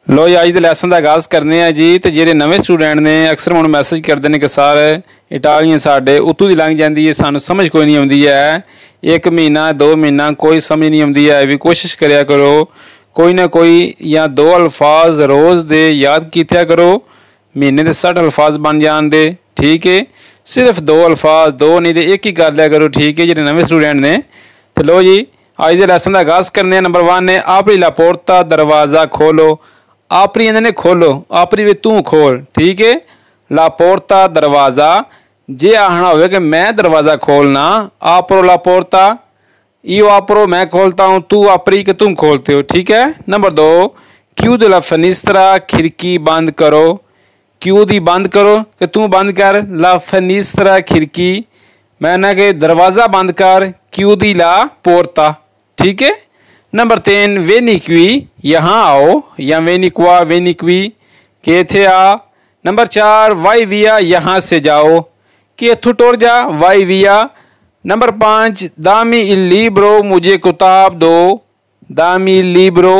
लो जी अज के लैसन का आगाज़ करने हैं जी। तो ਜਿਹੜੇ नवे स्टूडेंट ने अक्सर मैं मैसेज करते हैं कि सर इटालियन साढ़े उतों की लंघ जाती है, सानू समझ कोई नहीं आती है। एक महीना 2 महीना कोई समझ नहीं आती है। भी कोशिश करा करो कोई ना कोई या 2 अल्फाज रोज़ दे याद किया करो। महीने के 60 अल्फाज बन जान दे, ठीक है। सिर्फ 2 अल्फाज 2 नहीं तो एक ही कर लिया करो, ठीक है। जो नवे स्टूडेंट ने तो लो जी अज के लैसन का आगाज़ करने। नंबर 1 ने आपरी ला पोर्ता दरवाज़ा खोलो। आपरी ने खोलो, आपरी वे तू खोल, ठीक है। ला पोर्ता दरवाज़ा जे आखना हो कि मैं दरवाज़ा खोलना, आपरो ला पोर्ता यो आपरो मैं खोलता हूँ, तू आपरी के तुम खोलते हो, ठीक है। नंबर 2 क्यू ला फनिस्त्रा खिड़की बंद करो। क्यू दी बंद करो कि तू बंद कर, ला फनिस्त्रा खिड़की मैंने कि दरवाज़ा बंद कर, क्यू दी ला पोर्ता, ठीक है। नंबर 3 वेनिक्वी यहाँ आओ या वेनिक्वा वेनिक्वी के थे आ। नंबर 4 वाई विया यहाँ से जाओ कि इथू टुर जा, वाई विया। नंबर 5 दामी इल लिब्रो मुझे किताब दो, दामी लिब्रो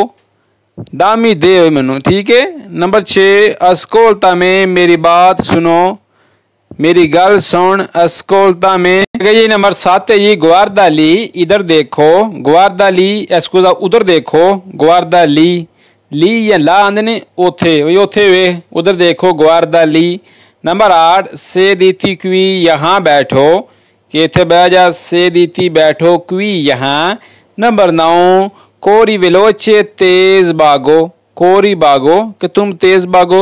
दामी दे मैनू, ठीक है। नंबर 6 अस्कोलता में मेरी बात सुनो, मेरी गल सुन अस्कोलता में। जी नंबर 7 है जी गुआरदा ली इधर देखो, गुआरदा ली इसको उधर देखो, गुआरदा ली ली या ला आंदे ने ओथे ओथे वे उधर देखो, गुआरदा ली। नंबर 8 से दीती क्वी यहाँ बैठो कि इथे बह जा, से दीती बैठो क्वी यहाँ। नंबर 9 कोरी विलोचे तेज भागो, कोरी भागो कि तुम तेज भागो,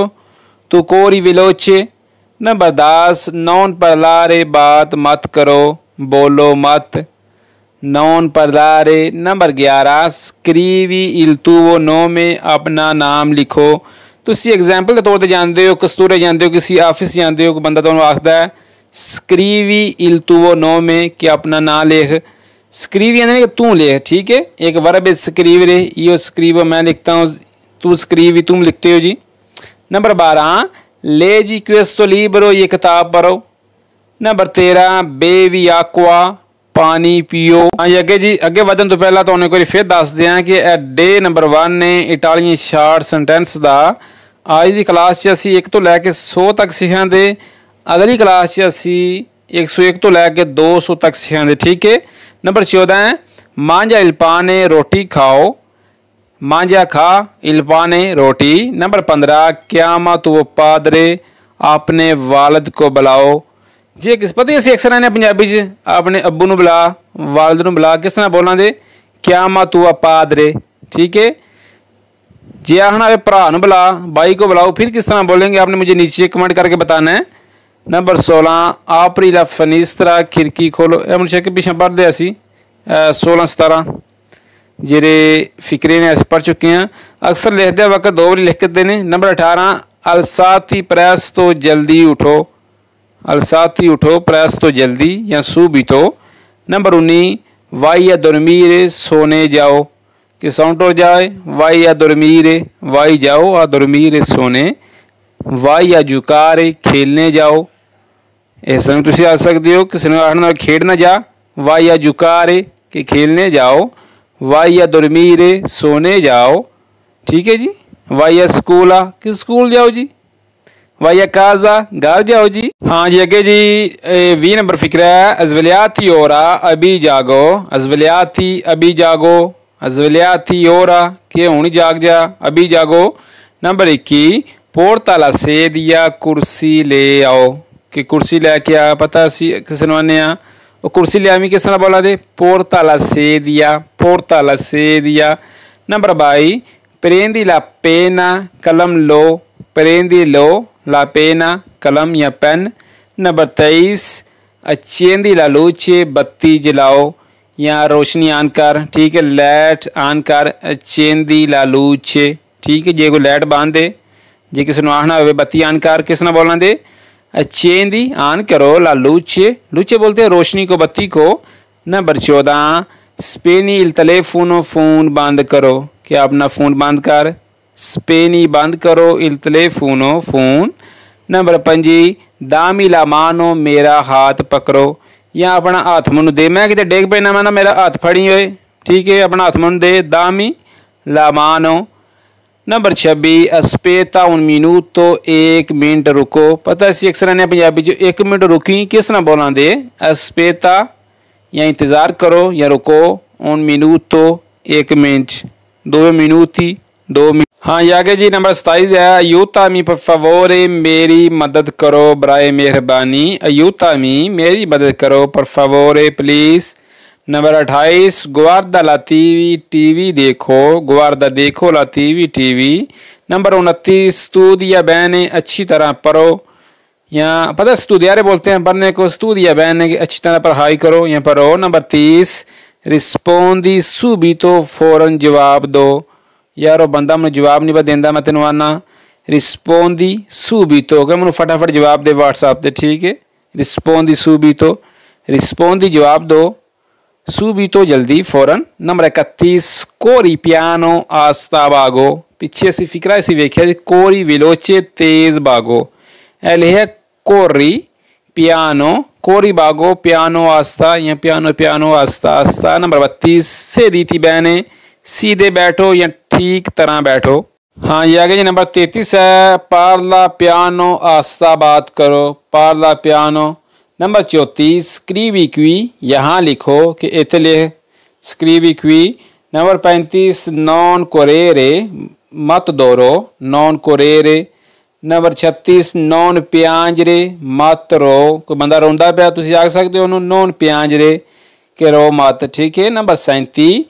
तू कोरी विलोचे। नंबर 10 नॉन parlare बात मत करो, बोलो मत, नॉन parlare। नंबर 11 स्क्रीवी इल तुवो नोमे अपना नाम लिखो। तुसी एग्जाम्पल के तौर पर जानते हो, कस्तूरे जानते हो, किसी ऑफिस जानते हो, कोई बंदा तुहानू आखदा है स्क्रीवी इल तुवो नोमे कि अपना नाम लिख। स्क्रीवी यानी कि तू लिख, ठीक है। एक वर्ब है स्क्रीवरे, यो स्क्रीवो मैं लिखता हूँ, तू स्क्रीवी तुम लिखते हो जी। नंबर 12 ले जी क्वेस्तो लिब्रो ये किताब पढ़ो। नंबर 13 बेवी आक्वा पानी पियो। हाँ जी अगे जी अगे वधन तो पहला तो उन्हें कोई फिर दस दें कि डे नंबर 1 ने इटालियन शार्ट सेंटेंस का आज की क्लास च असी 1 तो लैके 100 तक सिखाते, अगली क्लास च असी 101 तो लैके 200 तक सिखाते, ठीक है। नंबर 14 मांझा इल्पाने रोटी खाओ, मांझा खा इल्पाने रोटी। नंबर 15 क्यामा तू पादरे अपने वालद को बुलाओ। जे किस पता असी अक्सर आने पंजाबी च अपने अब्बू नू बुला, वालद नू बुला, किस तरह बोलना दे क्यामा तू पादरे, ठीक है। जे आखना है भरा नू बुला, भाई को बुलाओ, फिर किस तरह बोलेंगे आपने मुझे नीचे कमेंट करके बताना है। नंबर 16 आपरी ला फनिस्त्रा खिड़की खोलो। मुझे के पिछले पढ़ते असी 16-17 जेरे फिक्रे ने अस पढ़ चुके हैं। अक्सर लिखते वक्त 2 बारी लिख के ने। नंबर 18 अलसाती प्रेस तो जल्दी उठो, अलसाती उठो प्रेस तो जल्दी या सू भी तो। नंबर 19 वाई या दुर्मीरे सोने जाओ कि साउंड हो जाए, वाई या दुर्मीरे वाई जाओ आ दुर्मीरे सोने। वाई या जुकारे खेलने जाओ, इस तरह तुम आ सकते हो, किसी ने आखना खेड़ना जा, वाई या जुकारे कि खेलने जाओ, वाई या दुर्मीरे सोने जाओ, ठीक है जी। वाई या स्कूला कि स्कूल जाओ जी, वाई या काजा घर जाओ जी। हाँ जी अगे जी 20 नंबर फिक्रा है अजवलियाती ओरा अभी जागो, अजवलियाती अभी जागो, अजवलियाती ओरा कि हुण जाग जा, अभी जागो। नंबर 21 पोर्ताला से दिया कुर्सी ले आओ कि कुर्सी लैके आ, पता किसी ने आने वो कुर्सी ले आवी किस तरह बोला दे पोर्ताला से दिया, पोर्ताला से दिया। नंबर 22 प्रेंदी ला पेना कलम लो, प्रेंदी लो ला पेना कलम या पेन। नंबर 23 अचेंदी ला लूचे बत्ती जलाओ या रोशनी आन कर, ठीक है, लाइट आन कर, अचेंदी ला लूचे, ठीक है। जे को लाइट बांध दे, जे किसी ने आखना हो बत्ती आन कर किस तरह बोलना दे अचेंदी आन करो ला लूचे, लूचे बोलते हैं रोशनी को, बत्ती को। नंबर 14 स्पेनी इल तलेफोनो फोन बंद करो कि अपना फ़ोन बंद कर, स्पेनी बंद करो इल तलेफोनो फोन। नंबर 5 दामी ला मानो मेरा हाथ पकड़ो या अपना हाथ मैनू दे, मैं कितने डेग पैना मैं मेरा हाथ फड़ी होए, ठीक है, अपना हाथ मैनू दे, दामी ला मानो। नंबर 26 अस्पेता un minuto 1 मिनट रुको। पता है अक्सर ने पंजाबी च 1 मिनट रुकी किस तरह बोलांदे अस्पेता या इंतज़ार करो या रुको un minuto 1 minute 2 minuti 2 minute. हाँ ये आगे जी नंबर 27 है अयूता मी पर favore मेरी मदद करो बराए मेहरबानी। अयूता मी मेरी मदद करो पर favore प्लीज़। नंबर 28 गुआर्दा ला टीवी देखो गुआर्दा देखो ला टीवी। नंबर 29 स्टूडिया बहने अच्छी तरह पढ़ो या पता स्टूडियारे बोलते हैं पढ़ने को स्टूडिया बहने की अच्छी तरह पढ़ाई करो या पढ़ो। नंबर 30 रिस्पोंदी subito फौरन जवाब दो। यार वो बंदा मैं जवाब नहीं देंदा मैं तेन आना रिस्पोंदी subito कि मैं फटाफट जवाब दे व्हाट्सएप पे ठीक है। रिस्पोंदी subito रिस्पोंदी जवाब दो subito जल्दी फौरन। नंबर 31 कोरी पियानो आस्ता बागो। पीछे से फिक्रा ऐसी वेख्या कोरी वेलोचे तेज बागो एल है कोरी पियानो कोरी बागो पियानो आस्ता या पियानो पियानो आस्ता आस्ता। नंबर 32 से रीति बहने सीधे बैठो या ठीक तरह बैठो। हाँ ये आगे जी नंबर 33 है पार्ला पियानो आस्ता बात करो पार्ला पियानो। नंबर 34 स्क्रीवी क्वी यहाँ लिखो कि इतने स्क्रीवी क्वी। नंबर 35 नॉन कोरेरे मत दौड़ो नॉन कोरेरे। नंबर 36 नॉन प्यांजरे मत रो कोई बंदा रोंदा पिया तुम आख सकते हो नॉन प्यांजरे के रो मत ठीक है। नंबर 37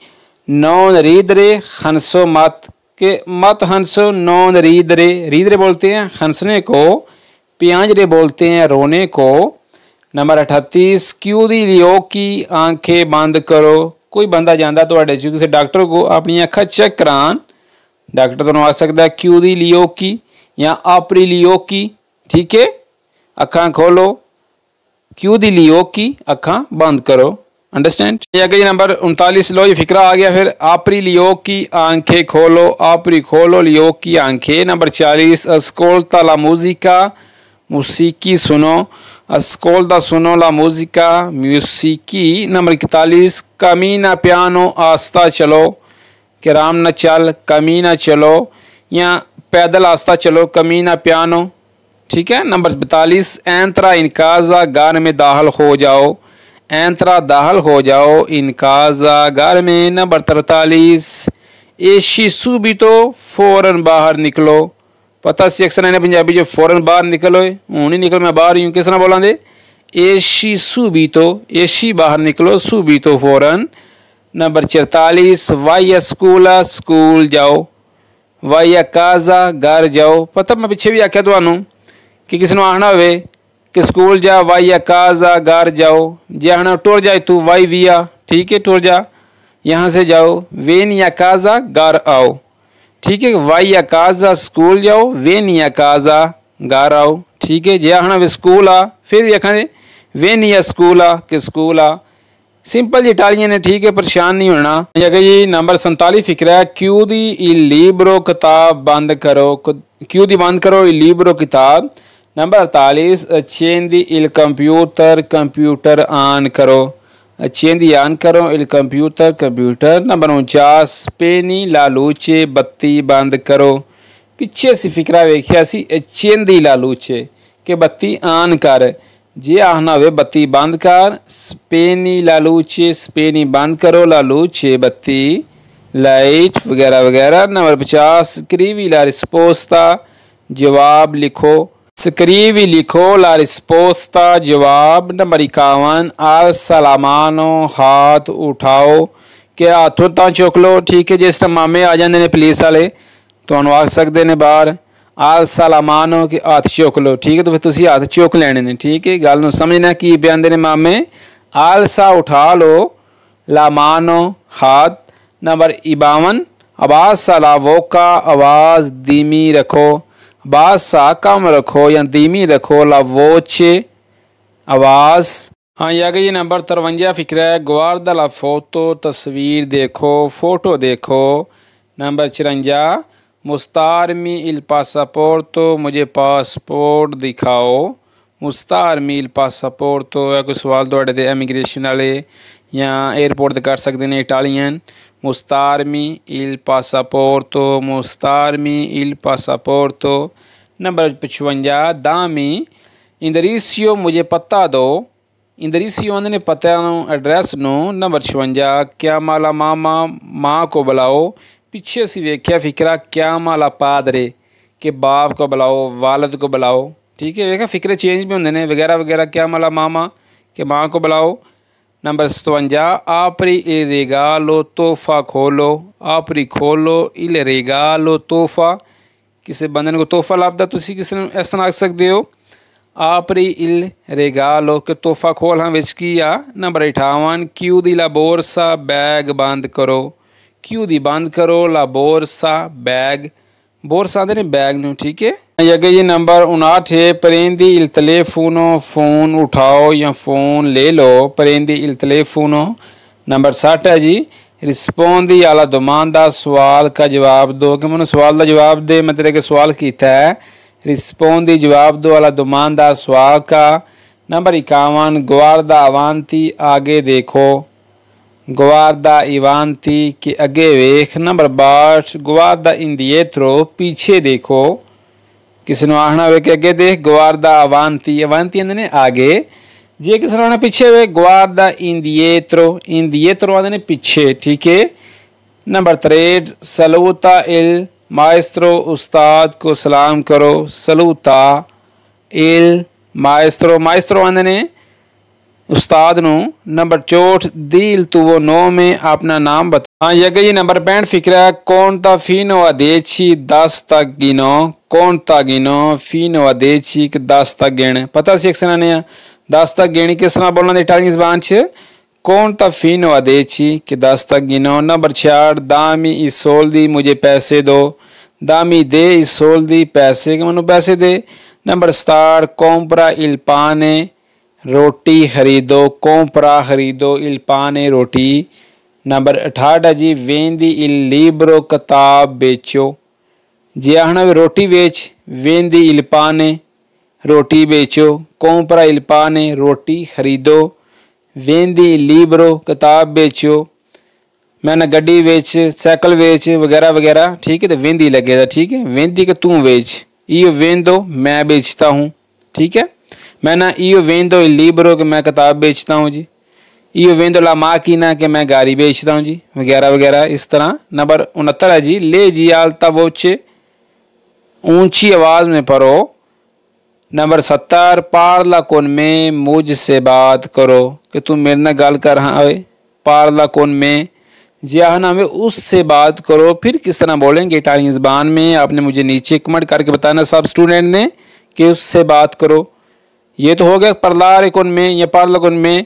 नॉन रीदरे हंसो मत के मत हंसो नॉन रीदरे बोलते हैं हंसने को प्यांजरे बोलते हैं रोने को। नंबर 38 क्यों दी लियो की आंखें बंद करो कोई बंदा जाता तो किसी डॉक्टर को अपनी अखा चेक करान डॉक्टर तो आ सकता है क्यों दी लियो की या आपरी लियो की ठीक है। अखा खोलो क्यों दी लियो की अखा बंद करो अंडरस्टैंड। ये नंबर 39 लो ये फिक्रा आ गया फिर आपरी लियो की आंखें खोलो आपरी खोलो लियो की आंखें। नंबर 40 अस्कोल्ता ला मूजिका मूसिकी सुनो अस्कोल्ता सुनो ला मूजिका म्यूसिकी। नंबर 41 कमीना पियानो आस्ता चलो कि राम न चल कमीना चलो या पैदल आस्ता चलो कमीना पियानो ठीक है। नंबर 42 एंत्रा इनकाजा घर में दाखिल हो जाओ एंत्रा दाखिल हो जाओ इनकाजा घर में। नंबर 43 एशी subito फौरन बाहर निकलो। पता सी अक्सर ने पंजाबी जो फौरन बाहर निकलो हूँ नहीं निकल मैं बाहर ही हूँ किस तरह बोला दे एशी subito एशी बाहर निकलो subito फौरन। नंबर 44 वाया स्कूला स्कूल जाओ वाया काजा घर जाओ। पता मैं पिछे भी आख्या थानू कि किसी ने आखना हो कि स्कूल जा वाया काजा घर जाओ जे आखना टुर जाए तू वाई विया ठीक है टुर जा यहाँ से जाओ वेन या काजा घर आओ ठीक है। वाई या काजा स्कूल जाओ वेन या काजा घर आओ ठीक है। जे आखना वे स्कूल आ फिर भी आखा वेन या स्कूल आ कि स्कूल आ सिंपल जी इटालियन है ठीक है परेशान नहीं होना। अगर जी नंबर 47 फिक्रा है क्यों दी इल लिब्रो किताब बंद करो क्यों दी बंद करो इल लिब्रो किताब। नंबर 48 अच्छेंदी इल कंप्यूटर कंप्यूटर ऑन करो अच्छेंदी ऑन करो इल कंप्यूटर कंप्यूटर। नंबर 49 पेनी लालूचे बत्ती बंद करो पीछे से फिक्रा वेख्या सी अच्छेंदी लालूचे के बत्ती ऑन कर जे आखना वे बत्ती बंद कर स्पेनी लालूचे स्पेनी बंद करो लालूचे बत्ती लाइट वगैरह वगैरह। नंबर 50 स्क्रीवी ला रिस्पोस्ता जवाब लिखो स्क्रीवी लिखो ला रिस्पोस्ता जवाब। नंबर 51 आल सलामानो हाथ उठाओ के हाथों ता चुक लो ठीक है। जिस टाइम मामे आ जाते हैं पुलिस वाले तो आख सकते हैं बाहर आल सलामानो के हाथ चुक लो ठीक है तो फिर तुम हाथ चुक लेने ने ठीक है गल समझना की पे आते ने मामे आल सा उठा लो लामानो हाथ। नंबर 52 आवाज़ सा लावोका आवाज़ धीमी रखो आवाज़ सा कम रखो या धीमी रखो लावोचे आवाज़। हाँ ये आगे ये नंबर 53 फिक्र है गुआर्दा ला फोटो तस्वीर देखो फ़ोटो देखो। नंबर 54 मुस्तारमी इल पासापोर्टो मुझे पासपोर्ट दिखाओ मुस्तारमी इल पासापोर्टो या कोई सवाल थोड़े दे इमिग्रेशन वाले या एयरपोर्ट ते कर सकते हैं Italian Mostrarmi il passaporto, mostrarmi il passaporto। Number 55 दामी इंदरिसियो मुझे पता दो। इंदरिसियो ने पता एड्रैस नू। नंबर 56 क्या माला मामा माँ को बुलाओ। पिछे सी वेख्या फिक्रा क्या माला पादरे के बाप को बुलाओ वालद को बुलाओ। ठीक है वेखा फिक्रे चेंज भी होंगे ने वगैरह वगैरह क्या माला मामा के माँ को बुलाओ। नंबर 57 आपरी इल रेगालो तोहफा खोलो। आपरी खोलो इल रेगालो तोहफा किसी बंदन को तोहफा लाभदा तुसी किसी इस तरह आख सकते हो। आपरी इल रेगालो के तोहफा खोल हाँ विच की आ। नंबर 58 क्यू दी ला बोरसा बैग बंद करो। क्यू दी बंद करो ला बोरसा बैग बोरसा आते ने बैग नू। ठीक है अगे जी नंबर 59 है प्रेंदी इल तलेफोनो फ़ोन उठाओ या फ़ोन ले लो। प्रेंदी इल तलेफोनो। नंबर 60 है जी रिस्पोंदी आला दोमांदा सवाल का जवाब दो कि मैंने सवाल का जवाब दे मैं तेरे के सवाल किया है। रिस्पोंदी जवाब दो आला दोमांदा सवाल का। नंबर 51 गुआरदा अवांती आगे देखो। गुआरदा इवांती के अगे वेख। नंबर 62 गुआरदा इंदिएत्रो पीछे देखो। किसी ने आखना वे कि अगे देख गुआरदा अवांती अवांती ने आगे जे किसी ने पीछे वे गुआरदा इंदिएत्रो इंदिएत्रो आते ने पीछे। ठीक है नंबर 63 सलूता इल माएस्त्रो उस्ताद को सलाम करो। सलूता इल माएस्त्रो माएस्त्रो आते ने उस्ताद नू। नंबर 64 दिल तू वो नो में अपना नाम बता। हाँ यगे जी नंबर 65 फिक्रा कौन ता फीनो अदेची 10 तक गिनो। कौन ता गिनो फीनो अदेची के 10 तक गिन। पता सी अक्सर ने 10 तक गिनी किस तरह बोलना इटालियन ज़बान च कौन ता फीनो अदेची के 10 तक गिनो। नंबर 66 दामी इस सोल्दी मुझे पैसे दो। दामी दे इस सोल्दी पैसे के मनु पैसे दे। नंबर 67 कोम्प्रा इल पाने रोटी खरीदो। कोम्प्रा खरीदो इल पाने रोटी। नंबर 68 जी वेंदी इल लिब्रो किताब बेचो। जी आखना वे रोटी बेच वेंदी इल पाने रोटी बेचो। कोम्प्रा इल पाने रोटी खरीदो। वेंदी लिब्रो किताब बेचो। मैंने गड्डी बेच साइकिल बेच वगैरह वगैरह। ठीक है तो वेंदी लगेगा। ठीक है वेंदी के तू बेच इो वेंदो मैं बेचता हूँ। ठीक है मैं ना इो वेंदो लिब्रो के मैं किताब बेचता हूँ जी। इो वेंदो ला माकीना के मैं गाड़ी बेचता हूँ जी वगैरह वगैरह इस तरह। नंबर 69 है जी ले जी आलता वोचे ऊंची आवाज़ में पढ़ो। नंबर 70 पारला कौन में मुझसे बात करो कि तुम मेरे ना गल कर हाँ वे पारला कौन में जी हाँ वे उससे बात करो। फिर किस तरह बोलेंगे इटालियन ज़बान में आपने मुझे नीचे कमेंट करके बताना सब स्टूडेंट ने कि उससे बात करो। ये तो हो गया परलारे कौन में या पारला कौन में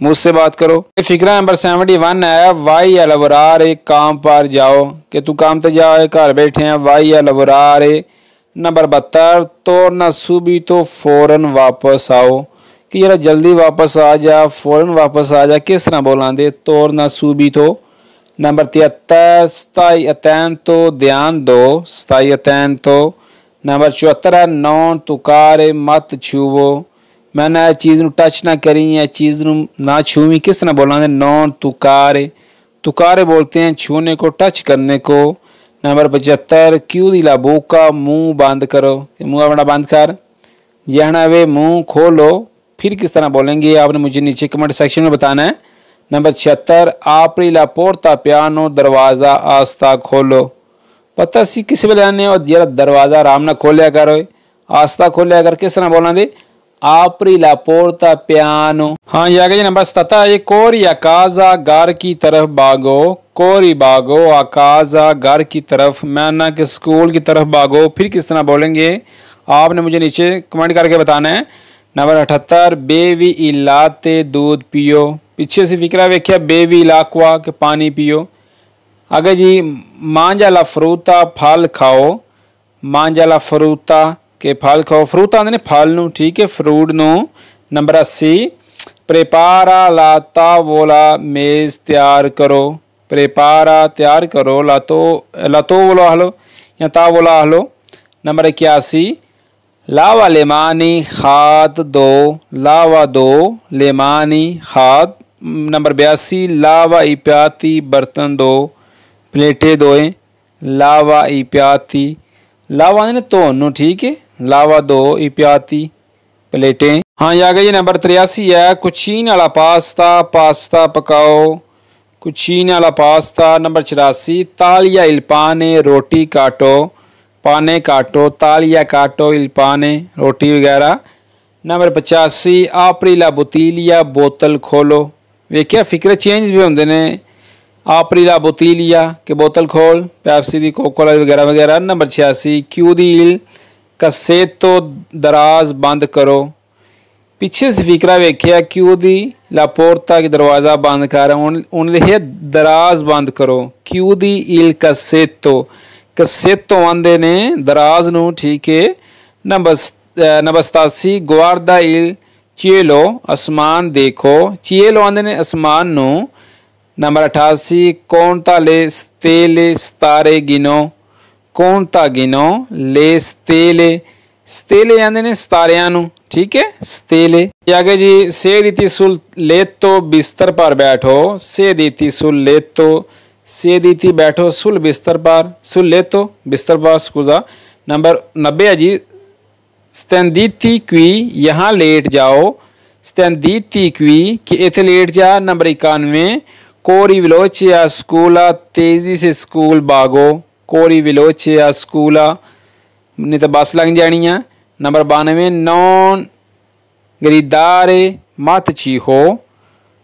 मुझसे बात करो। फिक्रा नंबर 71 है वाई अलवरार एक काम पर जाओ कि तू काम तो जाओ घर बैठे हैं वाई अलवरार। नंबर 72 तो ना सुबी तो फ़ौरन वापस आओ कि जरा जल्दी वापस आ जा फ़ौरन वापस आ जा किस तरह बोला दे तो ना सुबी तो। नंबर 73 सताई अतैंतो ध्यान दो सताई अतैंतो। नंबर 74 नॉन तुकारे मत छुवो मैंने चीज़ नू टच ना करी या चीज़ नू ना छूवी किस तरह बोला दे नॉन तुकारे। तुकारे बोलते हैं छूने को टच करने को। नंबर 75 क्यू दी ला बोका मुंह बंद करो मुंह अपना बंद कर। यहना वे मुंह खोलो फिर किस तरह बोलेंगे आपने मुझे नीचे कमेंट सेक्शन में बताना है। नंबर 76 आपरी ला पोर्ता पियानो दरवाज़ा आस्ता खोलो। पता सी किसी वेले आने और जरा दरवाज़ा आराम ना खोलिया करो आस्ता खोलिया कर किस तरह बोलना दे आपरी ला पोर्ता पियानो। हाँ ये आगे नंबर 77 कोरी आकाजा घर की तरफ भागो। कोरी भागो आकाजा घर की तरफ मैं ना कि स्कूल की तरफ भागो फिर किस तरह बोलेंगे आपने मुझे नीचे कमेंट करके बताना है। नंबर 78 बेवी इलाते दूध पियो। पीछे से फिक्रा वेख्या बेवी इलाकवा के पानी पियो। आगे जी मांजा ला फ्रूता फल खाओ। मांजा ला फ्रूता के फल खाओ। फ्रूता आंदे ने फल नू। ठीक है फ्रूट नू। नंबर 80 प्रेपारा ला तावोला मेज़ तैयार करो। प्रेपारा तैयार करो लातो लातो बोलो हलो या तावोला हलो। नंबर 81 लावा लेमानी हाथ दो। लावा दो लेमानी हाथ नंबर 82 लावा ई प्याती बर्तन दो प्लेटें दोए। लावा ई प्याती, लावा ने धोन, ठीक है, लावा दो ई प्याती प्लेटें। हाँ ये आ गई नंबर 83 है कुचीन वाला पास्ता, पास्ता पकाओ, कुचीन वाला पास्ता। नंबर 84 तालिया इल पाने, रोटी काटो, पाने काटो, तालिया काटो इल पाने, रोटी वगैरह। नंबर 85 आपरी ला बुतीलिया, बोतल खोलो। वेख्या फिक्र चेंज भी होंगे ने, आपरी ला बुतीलिया के बोतल खोल, पैप्सी दी, कोकोला वगैरह वगैरह। नंबर 86 क्यूदील कसेतो, दराज बंद करो। पीछे से फिक्रा वेख्या क्यूदी लापोर्ता की दरवाज़ा बंद कर, उन लिखे दराज बंद करो। क्यूदी इल कसेतो, कसेतो आंदे ने दराज नू, ठीक है। नंबर 87 गुआर्दा इल चिएलो, आसमान देखो, चिएलो आंदे ने आसमान नू। नंबर 88 कौनता ले स्तेले, सितारे गिनो, कौनता गिनो ले स्तेले, स्तेले आंदे ने सितारियां नू, ठीक है, स्तेले। आगे जी से दीती सुल लेतो बिस्तर पर बैठो, से दीती सुल लेतो, से दीती बैठो सुल बिस्तर पर, सुल लेतो बिस्तर पर, स्कूजा। नंबर 90 है जी स्तेंदीती क्वी, यहाँ लेट जाओ, स्तेंदीती क्वी कि इथे लेट जा। नंबर 91 कोरी विलोचिया स्कूला, तेजी से स्कूल भागो, कोरी विलोचिया स्कूला, नहीं तो बस लग जानी है। नंबर 92 नॉन गरीदारे मत चीहो,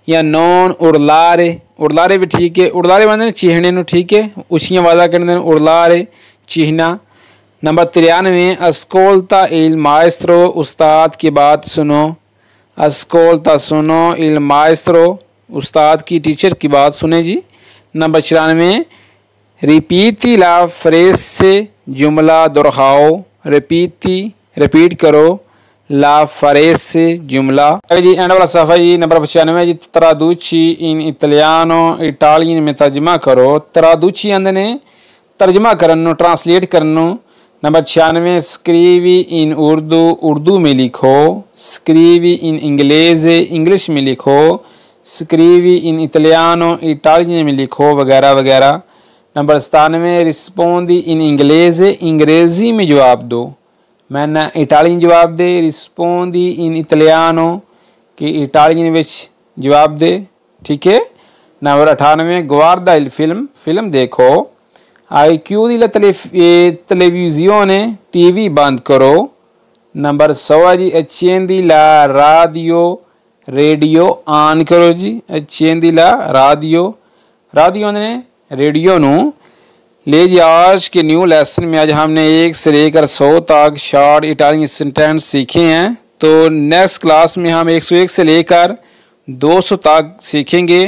या नॉन उड़लारे, उड़लारे भी ठीक है, उड़लारे बंदे चीहने नू, ठीक है, उछियाँ वादा करने उड़लारे चीहना। नंबर 93 अस्कोलता इल माएस्त्रो, उस्ताद की बात सुनो, अस्कोलता सुनो इल माएस्त्रो, उस्ताद की, टीचर की बात सुने जी। नंबर 94 रिपीती ला फ्रेज से जुमला दोहराओ, रिपीती रिपीट करो, ला फ्रेज से जुमला। जी एंड वाला सफ़ा जी नंबर 95 जी तरादूची इन इतालियानो, इटालियन में तर्जमा करो। तरादूची आंदे ने तर्जमा करनो, ट्रांसलेट करनो। नंबर 96 स्क्रीवी इन उर्दू, उर्दू में लिखो, स्क्रीवी इन इंग्लेज़, इंग्लिश में लिखो, स्क्रीवी इन इतालियानो, इटालियन में लिखो, वगैरह वगैरह। नंबर 97 रिस्पोंदी इन इंग्लेज़, अंग्रेज़ी में जवाब दो, मैंने इटालियन जवाब दे, रिस्पोंदी इन इतालियानो कि इटालियन में जवाब दे, ठीक है। नंबर 98 गुआर्दा इल फिल्म, फिल्म देखो। आई क्यू दी टेलीविज़ियोने, टीवी बंद करो। नंबर 100 जी अचेंदी ला रादियो, रेडियो ऑन करो जी, अचेंदी ला रादियो, रादियो ने रेडियो नू। ले जी आज के न्यू लेसन में आज हमने 1 से लेकर 100 तक शॉर्ट इटालियन सेंटेंस सीखे हैं। तो नेक्स्ट क्लास में हम 101 से लेकर 200 तक सीखेंगे।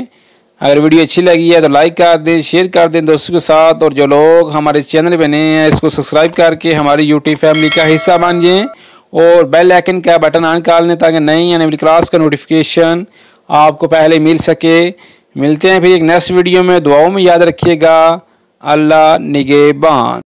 अगर वीडियो अच्छी लगी है तो लाइक कर दें, शेयर कर दें दोस्तों के साथ, और जो लोग हमारे चैनल पर नए हैं इसको सब्सक्राइब करके हमारी यूट्यूब फैमिली का हिस्सा बन जाएँ, और बेल आइकन का बटन ऑन कर लें ताकि नई आने वाली क्लास का नोटिफिकेशन आपको पहले मिल सके। मिलते हैं फिर एक नेक्स्ट वीडियो में, दुआओं में याद रखिएगा। अल्लाह निगहबान।